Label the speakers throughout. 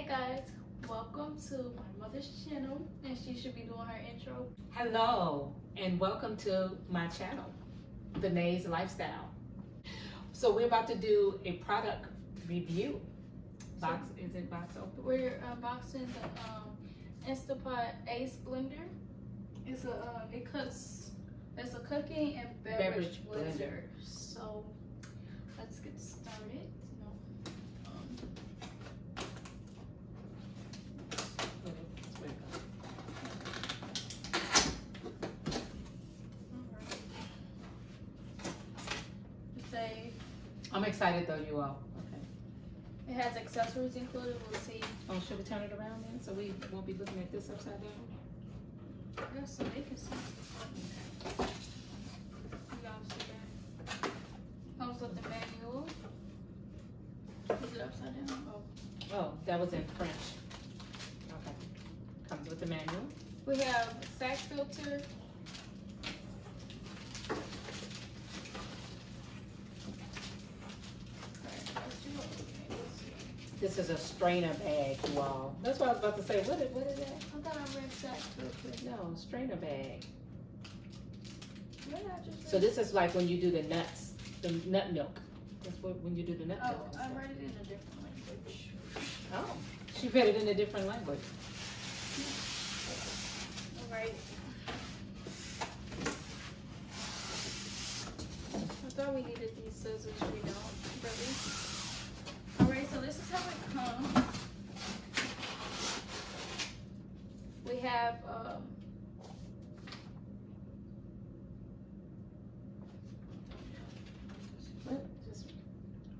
Speaker 1: guys, welcome to my mother's channel, and she should be doing her intro.
Speaker 2: Hello, and welcome to my channel, Danae's Lifestyle. So we're about to do a product review. Is it box open?
Speaker 1: We're unboxing the Instapot Ace blender. It's it's a cooking and beverage blender. So let's get started.
Speaker 2: I'm excited though, you all. Okay.
Speaker 1: It has accessories included. We'll see.
Speaker 2: Oh, should we turn it around then so we won't be looking at this upside down?
Speaker 1: Yeah, so they can see. You gotta see that. Comes with the manual. Is it upside down?
Speaker 2: Oh, that was in French. Okay. Comes with the manual.
Speaker 1: We have sack filter.
Speaker 2: This is a strainer bag, you all. That's what I was about to say. What is that?
Speaker 1: I thought I read sack filter.
Speaker 2: No, strainer bag.
Speaker 1: What did I just read?
Speaker 2: So this is like when you do the nuts, the nut milk. That's what when you do the nut milk.
Speaker 1: Oh, I read it in a different language.
Speaker 2: Oh, she read it in a different language.
Speaker 1: All right. I thought we needed these scissors. We don't, really. Alright, so this is how it comes. We have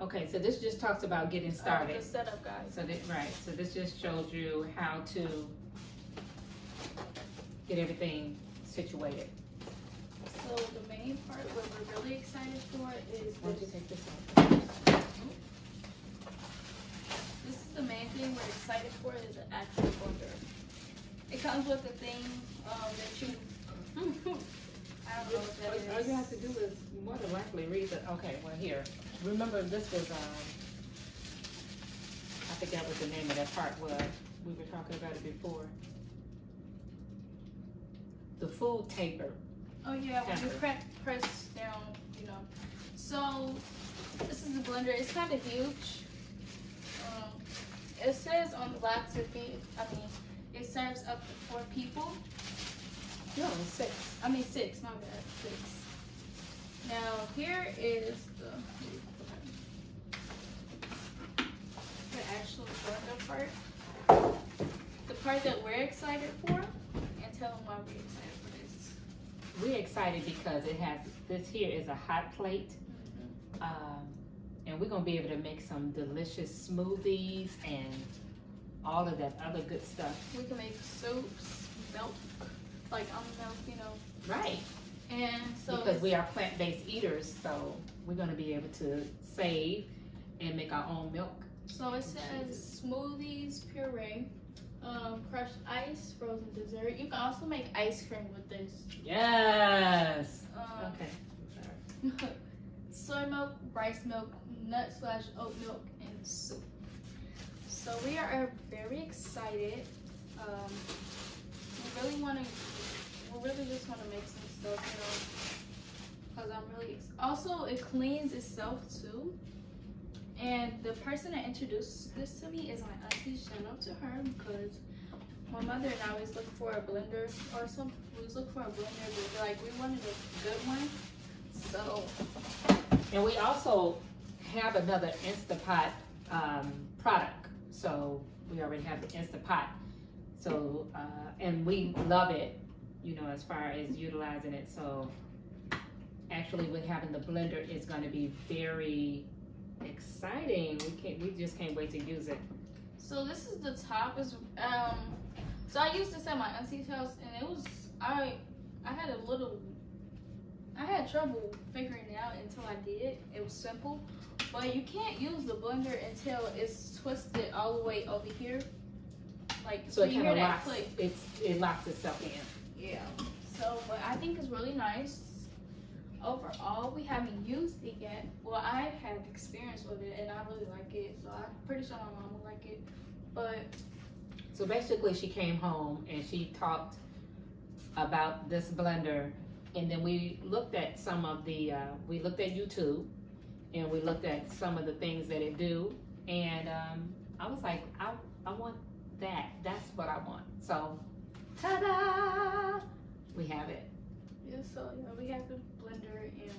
Speaker 2: Okay, so this just talks about getting
Speaker 1: the
Speaker 2: started.
Speaker 1: setup guide.
Speaker 2: So this just shows you how to get everything situated.
Speaker 1: So the main part, what we're really excited for is
Speaker 2: Why don't you
Speaker 1: this.
Speaker 2: take this off?
Speaker 1: This is the main thing we're excited for is the actual blender. It comes with a thing that you. I don't know what that is.
Speaker 2: All you have to do is more than likely read the. Okay, well here. Remember this was I forgot what the name of that part was. We were talking about it before. The food taper.
Speaker 1: Oh yeah, when you press down, you know. So this is the blender. It's kind of huge. It says on the box it serves up to 4 people.
Speaker 2: No, it's 6.
Speaker 1: I mean 6. My bad, 6. Now here is the actual blender part. The part that we're excited for, and tell them why we're excited for this.
Speaker 2: We're excited because it has, this here is a hot plate. And we're gonna be able to make some delicious smoothies and all of that other good stuff.
Speaker 1: We can make soups, milk, like almond milk, you know.
Speaker 2: Right.
Speaker 1: And so
Speaker 2: because we are plant-based eaters, so we're gonna be able to save and make our own milk.
Speaker 1: So it says smoothies, puree, crushed ice, frozen dessert. You can also make ice cream with this.
Speaker 2: Yes. Okay. Sorry.
Speaker 1: Soy milk, rice milk, nut/oat milk, and soup. So we are very excited. We really just want to make some stuff, you know, because I'm really also it cleans itself too. And the person that introduced this to me is my auntie. Shout out to her because my mother and I was looking for a blender we was looking for a blender, but like we wanted a good one. So.
Speaker 2: And we also have another Instapot product. So we already have the Instapot. So, and we love it, you know, as far as utilizing it. So actually with having the blender is going to be very exciting. We just can't wait to use it.
Speaker 1: So this is the top. So I used this at my auntie's house, and it was, I had trouble figuring it out until I did. It was simple, but you can't use the blender until it's twisted all the way over here. Like
Speaker 2: so it
Speaker 1: you
Speaker 2: kind
Speaker 1: hear
Speaker 2: of
Speaker 1: that
Speaker 2: locks.
Speaker 1: click.
Speaker 2: It locks itself in.
Speaker 1: Yeah. So, but I think it's really nice. Overall, we haven't used it yet. Well, I had experience with it, and I really like it. So I'm pretty sure my mom will like it. But
Speaker 2: So basically, she came home and she talked about this blender, and then we looked at some of the, we looked at YouTube, and we looked at some of the things that it do, and I was like, I want that. That's what I want. So, ta-da! We have it.
Speaker 1: yeah, so yeah, we have the blender, and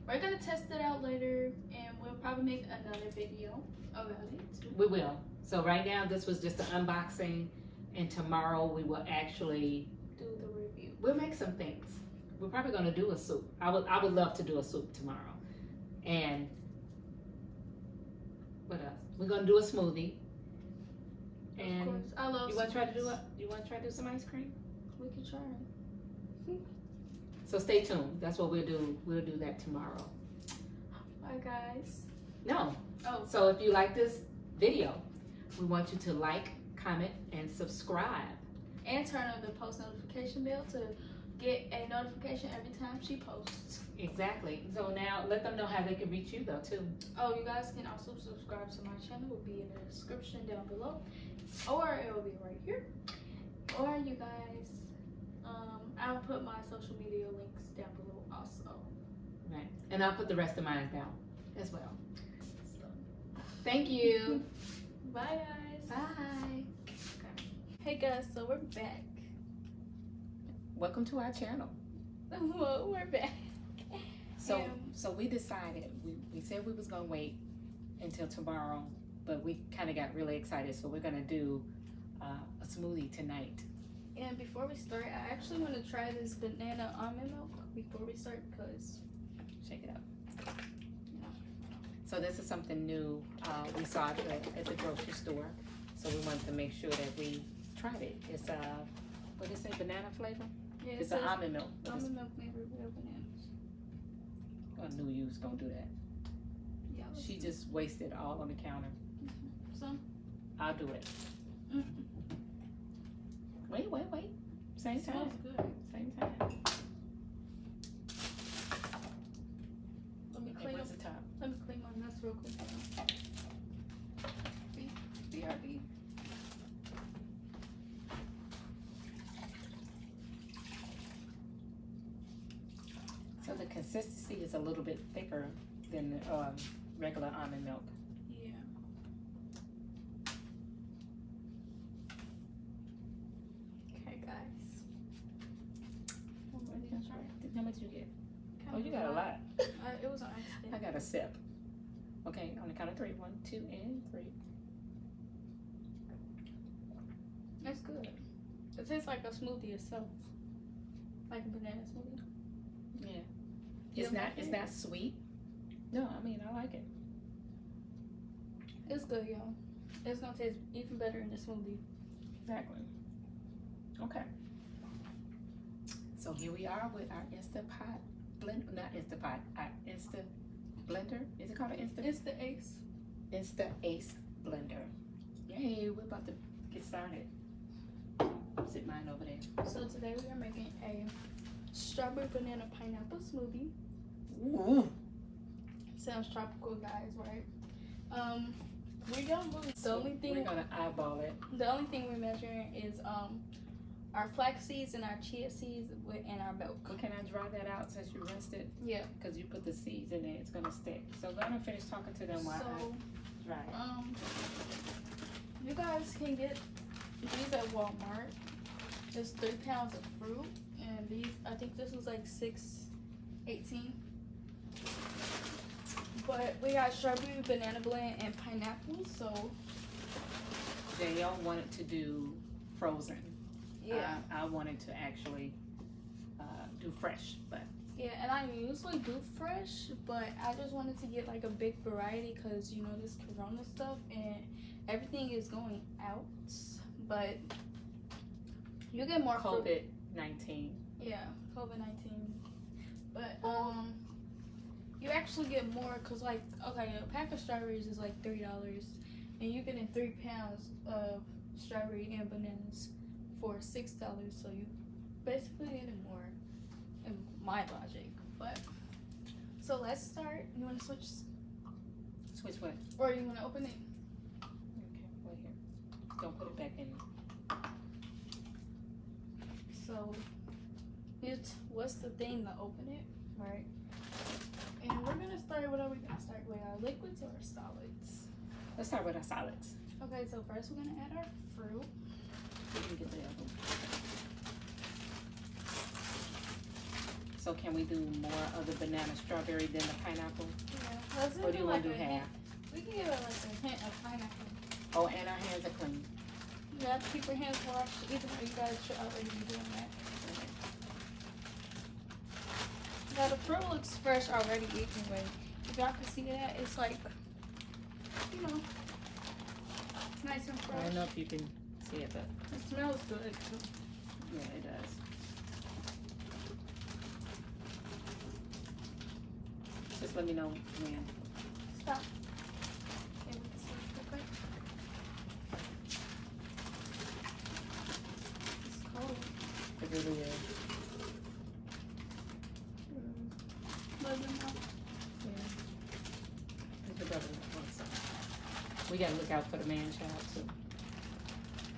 Speaker 1: we're gonna test it out later, and we'll probably make another video about it too.
Speaker 2: We will. So right now, this was just an unboxing, and tomorrow we will actually
Speaker 1: Do the review.
Speaker 2: we'll make some things. We're probably gonna do a soup. I would love to do a soup tomorrow. And what else? We're gonna do a smoothie.
Speaker 1: Of
Speaker 2: And
Speaker 1: course, I love.
Speaker 2: you wanna try to do
Speaker 1: smoothies.
Speaker 2: You wanna try to do some ice cream?
Speaker 1: We can try it.
Speaker 2: So stay tuned. That's what we'll do. We'll do that tomorrow.
Speaker 1: Bye, guys.
Speaker 2: No.
Speaker 1: Oh,
Speaker 2: So if you like this video, we want you to like, comment, and subscribe.
Speaker 1: and turn on the post notification bell to get a notification every time she posts.
Speaker 2: Exactly. So now let them know how they can reach you though too.
Speaker 1: Oh, you guys can also subscribe to my channel. It will be in the description down below, or it will be right here. Or you guys, I'll put my social media links down below also.
Speaker 2: Right. And I'll put the rest of mine down as well.
Speaker 1: So,
Speaker 2: Thank you.
Speaker 1: bye, guys.
Speaker 2: Bye.
Speaker 1: Hey guys, so we're back.
Speaker 2: Welcome to our channel.
Speaker 1: Well, we're back.
Speaker 2: So,
Speaker 1: Yeah.
Speaker 2: so we decided we said we was gonna wait until tomorrow, but we kind of got really excited, so we're gonna do a smoothie tonight.
Speaker 1: And before we start, I actually want to try this banana almond milk before we start because
Speaker 2: Shake it up.
Speaker 1: Yeah.
Speaker 2: So this is something new we saw at the grocery store, so we wanted to make sure that we tried it. It's what is it, banana flavor?
Speaker 1: yeah,
Speaker 2: It's an almond milk. But
Speaker 1: almond milk made with real bananas.
Speaker 2: I knew you was gonna do that.
Speaker 1: Yeah.
Speaker 2: She just wasted all on the counter.
Speaker 1: Some.
Speaker 2: I'll do it.
Speaker 1: Mm.
Speaker 2: Wait. Same time.
Speaker 1: Smells good.
Speaker 2: Same time.
Speaker 1: Let me
Speaker 2: Okay,
Speaker 1: clean up.
Speaker 2: where's the top?
Speaker 1: Let me clean my mess real quick. BRB.
Speaker 2: So the consistency is a little bit thicker than regular almond milk.
Speaker 1: Yeah. Okay, guys. I'm ready to try.
Speaker 2: How much you get?
Speaker 1: Kind
Speaker 2: Oh,
Speaker 1: of
Speaker 2: you got a lot.
Speaker 1: It was an accident.
Speaker 2: I got a sip. Okay, on the count of 3. 1, 2, and 3.
Speaker 1: It's good. It tastes like a smoothie itself. Like a banana smoothie.
Speaker 2: Yeah.
Speaker 1: You
Speaker 2: It's
Speaker 1: don't
Speaker 2: not.
Speaker 1: like
Speaker 2: It's
Speaker 1: it?
Speaker 2: not sweet. No, I mean I like it.
Speaker 1: It's good, y'all. It's gonna taste even better in the smoothie.
Speaker 2: Exactly. Okay. So here we are with our Instapot blend. Not Instapot. Our Insta blender. Is it called an Insta?
Speaker 1: It's the Ace.
Speaker 2: Insta Ace blender. Yay! We're about to get started. Sit mine over there.
Speaker 1: So today we are making a strawberry banana pineapple smoothie.
Speaker 2: Ooh.
Speaker 1: Sounds tropical, guys, right? We don't really. The only
Speaker 2: We're
Speaker 1: thing,
Speaker 2: gonna eyeball it.
Speaker 1: the only thing we're measuring is our flax seeds and our chia seeds and our milk.
Speaker 2: Well, can I dry that out since you rinsed it?
Speaker 1: Yeah.
Speaker 2: Because you put the seeds in it, it's gonna stick. So go ahead and finish talking to them while
Speaker 1: So
Speaker 2: I dry it.
Speaker 1: you guys can get these at Walmart. It's 3 pounds of fruit, and these, I think this was like $6.18. But we got strawberry, banana blend, and pineapple. So
Speaker 2: JL wanted to do frozen.
Speaker 1: yeah,
Speaker 2: I wanted to actually do fresh, but
Speaker 1: yeah. And I usually do fresh, but I just wanted to get like a big variety because you know this Corona stuff and everything is going out. But you get more fruit.
Speaker 2: COVID-19.
Speaker 1: Yeah, COVID-19. But you actually get more because like okay, a pack of strawberries is like $3, and you're getting 3 pounds of strawberry and bananas for $6. So you basically getting more, in my logic. But so let's start. You want to switch,
Speaker 2: Switch what?
Speaker 1: or you want to open it?
Speaker 2: Okay, wait here. Don't put it back in.
Speaker 1: So it's what's the thing to open it, right? And we're gonna start. What are we gonna start with? Our liquids or our solids?
Speaker 2: Let's start with our solids.
Speaker 1: Okay, so first we're gonna add our fruit.
Speaker 2: We can get the other one. So can we do more of the banana strawberry than the pineapple?
Speaker 1: Yeah. Let's
Speaker 2: Or do you want to do
Speaker 1: a
Speaker 2: half?
Speaker 1: hint. We can give it like a hint of pineapple.
Speaker 2: Oh, and our hands are clean.
Speaker 1: You have to keep your hands washed. Either way, you guys should already be doing that. Now the fruit looks fresh already anyway. If y'all can see that, it's like, you know, nice and
Speaker 2: I
Speaker 1: fresh.
Speaker 2: don't know if you can see it, but
Speaker 1: It smells good too.
Speaker 2: yeah, it does. Just let me know when.
Speaker 1: Stop. Okay, we can switch real quick. It's cold.
Speaker 2: It really is.
Speaker 1: Let them know.
Speaker 2: It's the brother wants some. We gotta look out for the man child too.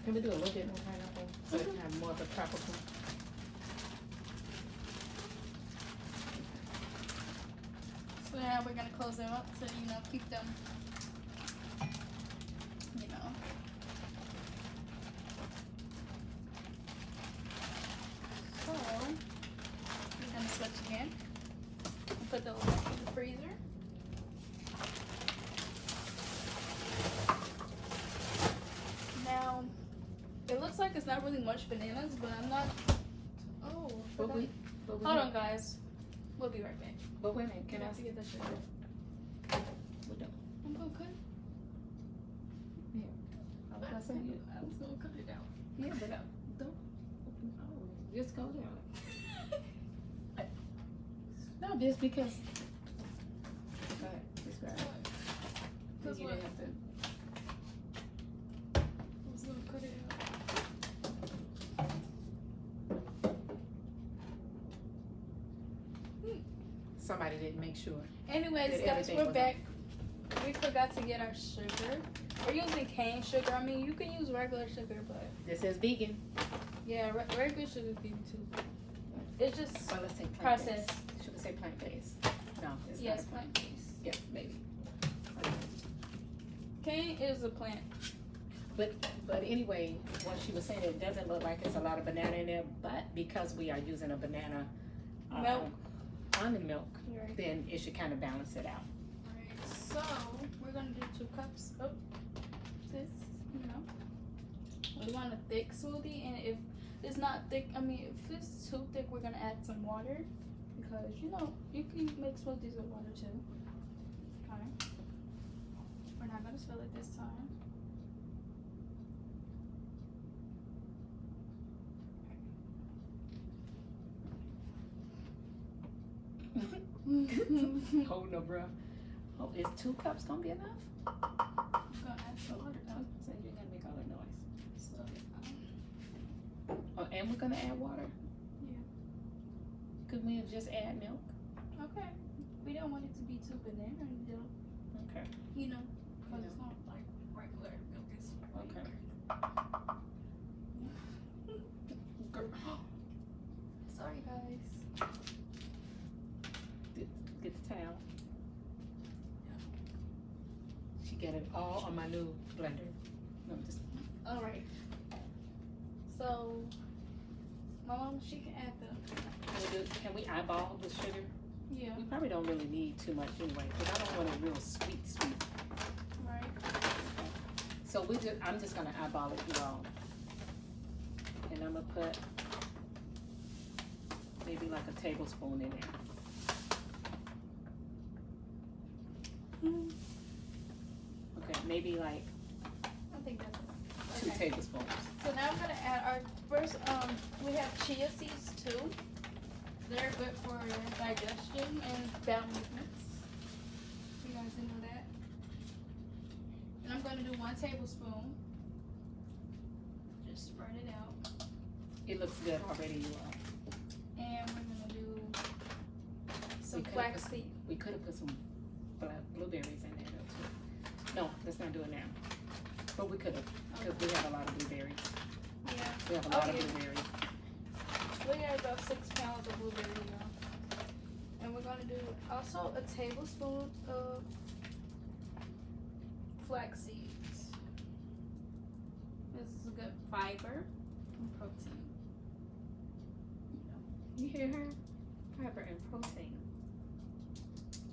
Speaker 2: Can we do a little bit more pineapple so it can have more of a tropical?
Speaker 1: So now we're gonna close them up so keep them, So we're gonna switch again. Put those back in the freezer. Now it looks like it's not really much bananas, but I'm not. Oh,
Speaker 2: But we,
Speaker 1: hold on, guys. We'll be right back.
Speaker 2: But wait a minute, can I
Speaker 1: have to get the sugar?
Speaker 2: we don't.
Speaker 1: I'm gonna cut.
Speaker 2: I was gonna say you.
Speaker 1: I was gonna cut it out.
Speaker 2: Yeah, but don't. Oh, just go down. No, just because. Go ahead, just grab it.
Speaker 1: Because
Speaker 2: You
Speaker 1: what?
Speaker 2: didn't have to.
Speaker 1: I was gonna cut it out.
Speaker 2: Somebody didn't make sure.
Speaker 1: Anyways,
Speaker 2: That
Speaker 1: guys,
Speaker 2: everything
Speaker 1: we're
Speaker 2: was
Speaker 1: back. We forgot to get our sugar. We're using cane sugar. I mean, you can use regular sugar, but
Speaker 2: This is vegan.
Speaker 1: yeah, regular sugar is vegan too. It's just
Speaker 2: Well, let's say plant
Speaker 1: processed.
Speaker 2: based. Should we say plant based? No, it's
Speaker 1: Yes,
Speaker 2: not a plant.
Speaker 1: plant based.
Speaker 2: Yeah, maybe.
Speaker 1: Cane is a plant.
Speaker 2: But anyway, what she was saying, it doesn't look like it's a lot of banana in there, but because we are using a banana
Speaker 1: Milk.
Speaker 2: almond milk,
Speaker 1: Right.
Speaker 2: then it should kind of balance it out.
Speaker 1: Alright, so we're gonna do 2 cups of this, We want a thick smoothie, and if it's not thick, if it's too thick, we're gonna add some water because you can make smoothies with water too. Alright. We're not gonna spill it this time.
Speaker 2: Hold no breath. Oh, is 2 cups gonna be enough?
Speaker 1: I'm gonna add some water though.
Speaker 2: So you're gonna make all the noise. Oh, and we're gonna add water?
Speaker 1: Yeah.
Speaker 2: Could we have just add milk?
Speaker 1: Okay. We don't want it to be too banana,
Speaker 2: Okay.
Speaker 1: because it's not like regular milk. It's
Speaker 2: Okay.
Speaker 1: Sorry, guys.
Speaker 2: Get the towel. She got it all on my new blender. No, just
Speaker 1: All right. So, my mom, she can add the.
Speaker 2: can we eyeball the sugar?
Speaker 1: Yeah.
Speaker 2: We probably don't really need too much anyway, because I don't want it real sweet.
Speaker 1: Right.
Speaker 2: So I'm just gonna eyeball it, you all. And I'm gonna put maybe like a tablespoon in there. Okay, maybe like
Speaker 1: I think that's enough.
Speaker 2: 2
Speaker 1: Okay.
Speaker 2: tablespoons.
Speaker 1: So now I'm gonna add our first. We have chia seeds too. They're good for digestion and bowel movements. You guys didn't know that. And I'm gonna do 1 tablespoon. Just spread it out.
Speaker 2: It looks good already, you all.
Speaker 1: And we're gonna do some
Speaker 2: We could've
Speaker 1: flax
Speaker 2: put-
Speaker 1: seed.
Speaker 2: We could have put some blueberries in there though too. No, let's not do it now. But we could have, because we have a lot of blueberries.
Speaker 1: Yeah.
Speaker 2: We have a lot of
Speaker 1: Okay.
Speaker 2: blueberries.
Speaker 1: We got about 6 pounds of blueberry now. And we're gonna do also a tablespoon of flax seeds. This is good fiber and protein.
Speaker 2: You hear her? Fiber and protein.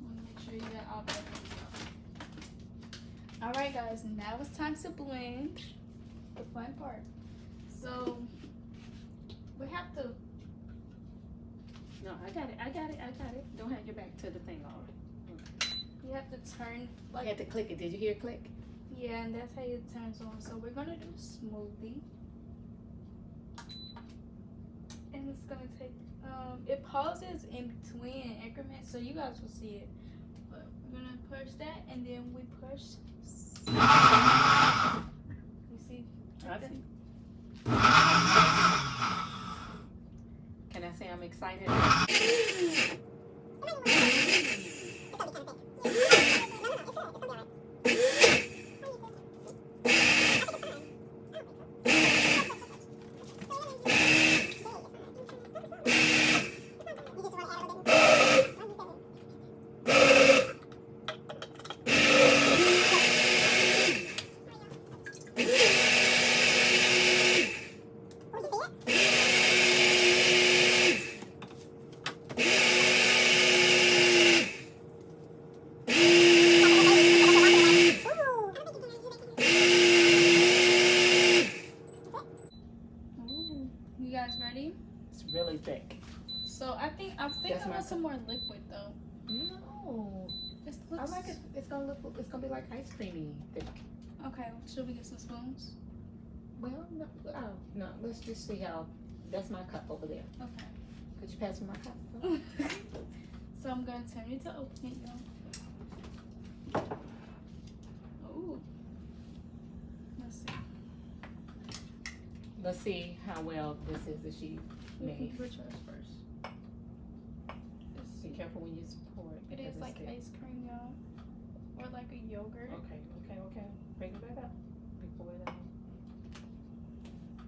Speaker 1: Want to make sure you got all that. All right, guys. Now it's time to blend. The fun part. So we have to.
Speaker 2: No, I got it. Don't have your back to the thing already.
Speaker 1: You have to turn
Speaker 2: I
Speaker 1: like
Speaker 2: had to click it. Did you hear it click?
Speaker 1: yeah, and that's how it turns on. So we're gonna do smoothie, and it's gonna take. It pauses in between increments, so you guys will see it. But we're gonna push that, and then we push. You see?
Speaker 2: I see. Can I say I'm excited?
Speaker 1: Ooh. You guys ready?
Speaker 2: It's really thick.
Speaker 1: So I think
Speaker 2: That's
Speaker 1: I
Speaker 2: my
Speaker 1: want some more liquid though.
Speaker 2: No.
Speaker 1: This
Speaker 2: I
Speaker 1: looks
Speaker 2: like it. It's gonna be like ice creamy thick.
Speaker 1: okay. Should we get some spoons?
Speaker 2: Well, no, no. Let's just see how. That's my cup over there.
Speaker 1: Okay.
Speaker 2: Could you pass me my cup?
Speaker 1: So I'm gonna turn it to open it, y'all. Ooh. Let's see.
Speaker 2: Let's see how well this is that she made.
Speaker 1: Which one's first?
Speaker 2: Be careful when you pour it.
Speaker 1: It
Speaker 2: because
Speaker 1: is
Speaker 2: it's
Speaker 1: like
Speaker 2: thick.
Speaker 1: ice cream, y'all, or like a yogurt.
Speaker 2: Okay. Bring it back up. Before it.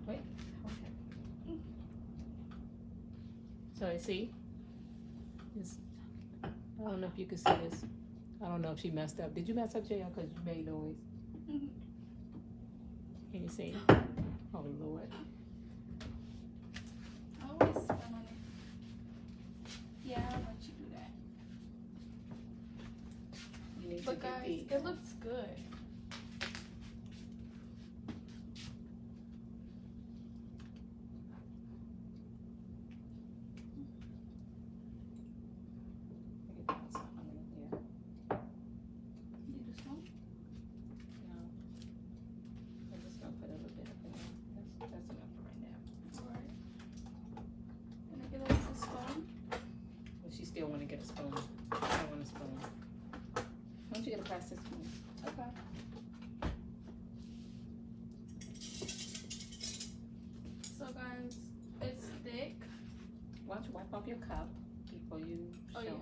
Speaker 2: Wait. Okay. So you see, it's, I don't know if you can see this. I don't know if she messed up. Did you mess up, JL? Because you made noise.
Speaker 1: Mhm.
Speaker 2: Can you see? Oh Lord.
Speaker 1: I always spin on it. Yeah, I'll let you do that.
Speaker 2: You need
Speaker 1: But
Speaker 2: to get
Speaker 1: guys,
Speaker 2: the.
Speaker 1: it looks good. You just want
Speaker 2: I'm just gonna put a little bit of it. That's enough for right now.
Speaker 1: alright. Can I get us a spoon?
Speaker 2: But she still want to get a spoon. I don't want a spoon. Why don't you get a plastic spoon?
Speaker 1: Okay. So guys, it's thick.
Speaker 2: Why don't you wipe off your cup before you show?
Speaker 1: Oh, yeah.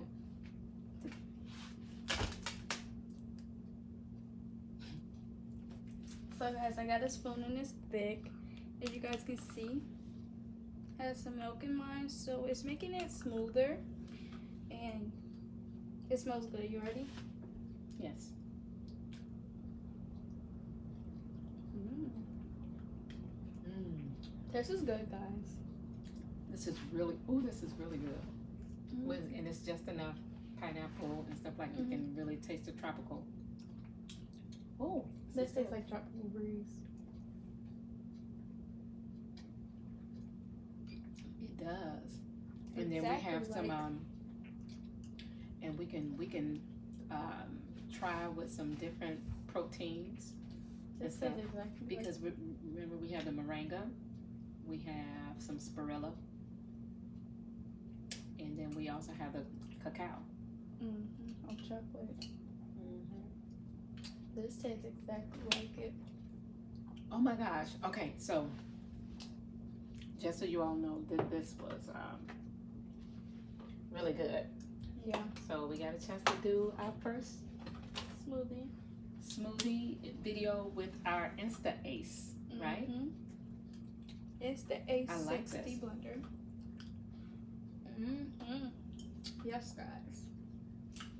Speaker 1: So guys, I got a spoon and it's thick. As you guys can see, has some milk in mine, so it's making it smoother, and it smells good. You ready?
Speaker 2: Yes.
Speaker 1: This is good, guys.
Speaker 2: This is really good. And it's just enough pineapple and stuff like you can really taste the tropical. Oh,
Speaker 1: This tastes like tropical breeze.
Speaker 2: it does. And then we have
Speaker 1: Exactly
Speaker 2: some and we can try with some different proteins and
Speaker 1: This
Speaker 2: stuff.
Speaker 1: tastes exactly
Speaker 2: Because remember we have the moringa, we have some spirilla, and then we also have the cacao.
Speaker 1: Of chocolate. This tastes exactly like it.
Speaker 2: Oh my gosh. Okay, so just so you all know that this was really good.
Speaker 1: Yeah.
Speaker 2: So we got a chance to do our first
Speaker 1: Smoothie.
Speaker 2: smoothie video with our Insta Ace, right?
Speaker 1: Mhm. It's the A60
Speaker 2: I like this.
Speaker 1: blender. Yes, guys.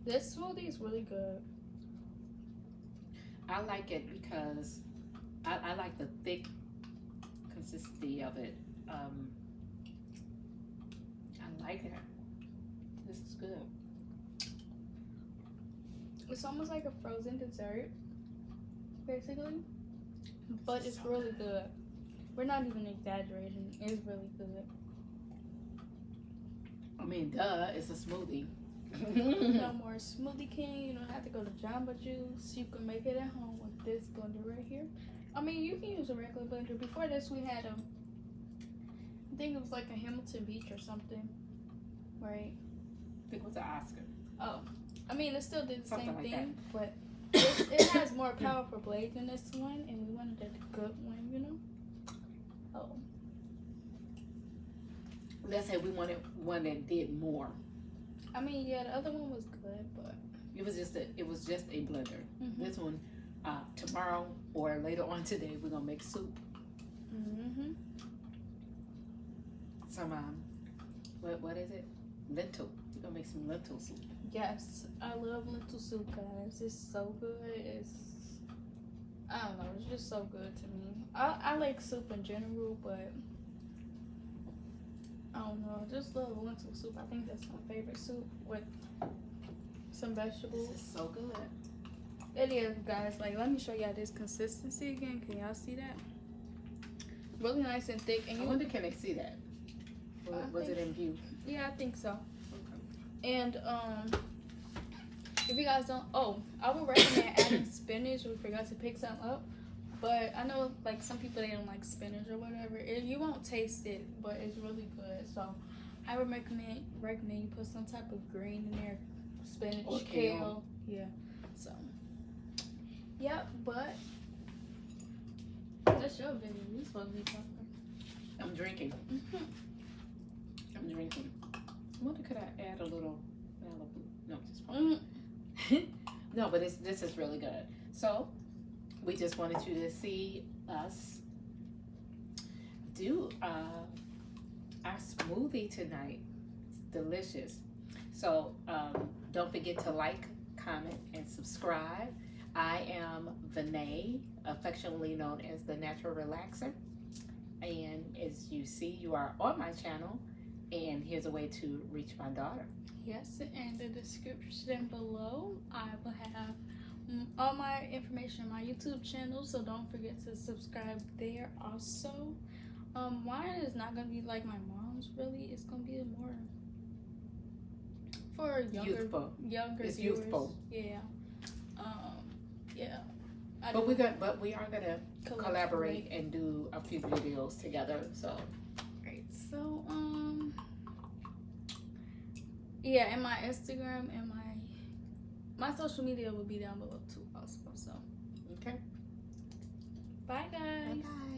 Speaker 1: This smoothie is really good.
Speaker 2: I like it because I like the thick consistency of it. I like it. This is good.
Speaker 1: It's almost like a frozen dessert, basically. But it's really good. We're not even exaggerating. It's really good.
Speaker 2: I mean, duh, it's a smoothie.
Speaker 1: No more Smoothie King. You don't have to go to Jamba Juice. You can make it at home with this blender right here. I mean, you can use a regular blender. Before this, we had I think it was like a Hamilton Beach or something, right?
Speaker 2: I think it was an Oscar.
Speaker 1: Oh, I mean, it still did the
Speaker 2: Something
Speaker 1: same
Speaker 2: like
Speaker 1: thing, but it has more powerful blades in this one, and we wanted a good one, you know? Oh.
Speaker 2: Let's say we wanted one that did more.
Speaker 1: I mean, yeah, the other one was good, but
Speaker 2: It was just a blender.
Speaker 1: Mhm.
Speaker 2: This one, tomorrow or later on today, we're gonna make soup. Some what is it? Lentil. We're gonna make some lentil soup.
Speaker 1: Yes, I love lentil soup, guys. It's so good. I don't know, it's just so good to me. I like soup in general, but I don't know, I just love lentil soup. I think that's my favorite soup with some vegetables.
Speaker 2: This is so good.
Speaker 1: It is, guys. Like, let me show y'all this consistency again. Can y'all see that? Really nice and thick. And
Speaker 2: I wonder can they see that? Was it in view?
Speaker 1: Yeah, I think so. And if you guys don't, I would recommend adding spinach. We forgot to pick some up, but I know like some people they don't like spinach or whatever. You won't taste it, but it's really good. So I would recommend you put some type of green in there, spinach,
Speaker 2: Or
Speaker 1: kale. Yeah. So yep, but that's your video. You supposed to be talking.
Speaker 2: I'm drinking. I'm drinking. I wonder could I add a little Malibu? No, just fine. No, but this is really good. So we just wanted you to see us do our smoothie tonight. It's delicious. So don't forget to like, comment, and subscribe. I am Vinay, affectionately known as the Natural Relaxer. And as you see, you are on my channel. And here's a way to reach my daughter.
Speaker 1: Yes, in the description below, I will have all my information on my YouTube channel, so don't forget to subscribe there also. Mine is not going to be like my mom's, really. It's going to be more for younger
Speaker 2: It's
Speaker 1: viewers.
Speaker 2: youthful.
Speaker 1: Yeah. Yeah.
Speaker 2: But we are gonna collaborate and do a few videos together. So
Speaker 1: great. So yeah, and my Instagram and my social media will be down below too also. So
Speaker 2: okay.
Speaker 1: bye guys.
Speaker 2: Bye.